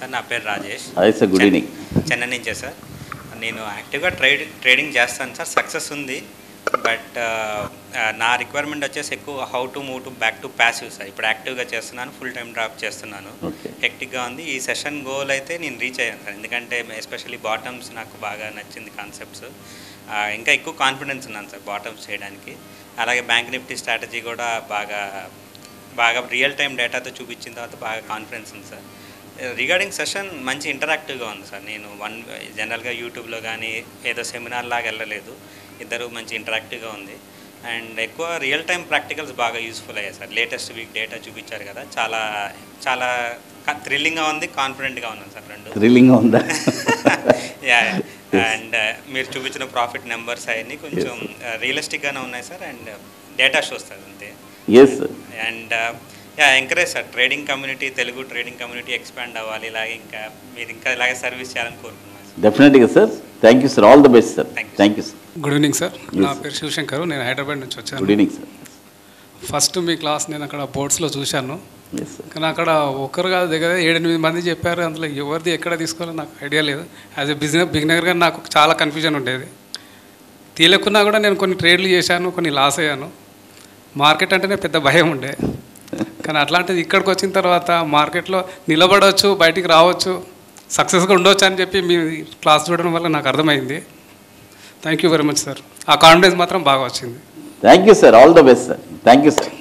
Sir. నా పేరు రాజేష్. అదే సార్, గుడ్ ఈవినింగ్. చెన్నై నుంచే సార్. నేను యాక్టివ్గా ట్రేడింగ్ చేస్తాను సార్. సక్సెస్ ఉంది. బట్ నా రిక్వైర్మెంట్ వచ్చేసి ఎక్కువ how to move to back to passive sir. ఇప్పుడు యాక్టివ్గా చేస్తున్నాను, ఫుల్ టైం డ్రాప్ చేస్తున్నాను. హెక్టిక్గా ఉంది. ఈ సెషన్ గోల్ అయితే నేను రీచ్ అయ్యాను సార్. ఎందుకంటే ఎస్పెషల్లీ బాటమ్స్ నాకు బాగా నచ్చింది కాన్సెప్ట్స్. ఇంకా ఎక్కువ కాన్ఫిడెన్స్ ఉన్నాను సార్ బాటమ్స్ చేయడానికి. అలాగే బ్యాంక్ నిఫ్టీ స్ట్రాటజీ కూడా బాగా రియల్ టైం డేటాతో చూపించిన తర్వాత బాగా కాన్ఫిడెన్స్ ఉంది సార్. రిగార్డింగ్ సెషన్ మంచి ఇంటరాక్టివ్గా ఉంది సార్. నేను జనరల్గా యూట్యూబ్లో కానీ ఏదో సెమినార్ లాగా వెళ్ళలేదు. ఇద్దరు మంచి ఇంటరాక్టివ్గా ఉంది. అండ్ ఎక్కువ రియల్ టైం ప్రాక్టికల్స్ బాగా యూస్ఫుల్ అయ్యాయి సార్. లేటెస్ట్ వీక్ డేటా చూపించారు కదా, చాలా చాలా థ్రిల్లింగ్గా ఉంది, కాన్ఫిడెంట్గా ఉన్నాను సార్. రెండు థ్రిల్లింగ్గా ఉందా? అండ్ మీరు చూపించిన ప్రాఫిట్ నెంబర్స్ అవన్నీ కొంచెం రియలిస్టిక్గానే ఉన్నాయి sir. And data shows sir అంతే. And encourage sir trading community, Telugu trading community expand అవ్వాలి. ఇలాగే మీరు ఇంకా ఇలాగే సర్వీస్ చేయాలని కోరుకుంటున్నాను సార్. డెఫినెట్గా sir. Thank you sir. All the best sir. Thank you sir. Good evening sir. నా పేరు శివశంకర్. నేను హైదరాబాద్ నుంచి వచ్చాను. Good evening sir. ఫస్ట్ మీ క్లాస్ నేను అక్కడ బోర్డ్స్లో చూశాను. కానీ అక్కడ ఒకరు కాదు, దగ్గర 7-8 మంది చెప్పారు. అందులో ఎవరిది ఎక్కడ తీసుకోవాలో నాకు ఐడియా లేదు. యాజ్ ఎ బిగినర్గా నాకు చాలా కన్ఫ్యూజన్ ఉండేది. తీయలేకున్నా కూడా నేను కొన్ని ట్రేడ్లు చేశాను, కొన్ని లాస్ అయ్యాను. మార్కెట్ అంటేనే పెద్ద భయం ఉండే. కానీ అట్లాంటిది ఇక్కడికి వచ్చిన తర్వాత మార్కెట్లో నిలబడవచ్చు, బయటికి రావచ్చు, సక్సెస్గా ఉండవచ్చు అని చెప్పి మీ క్లాస్ చూడడం వల్ల నాకు అర్థమైంది. Thank you very much sir. ఆ కాన్ఫిడెన్స్ మాత్రం బాగా వచ్చింది. Thank you sir. All the best sir. Thank you sir.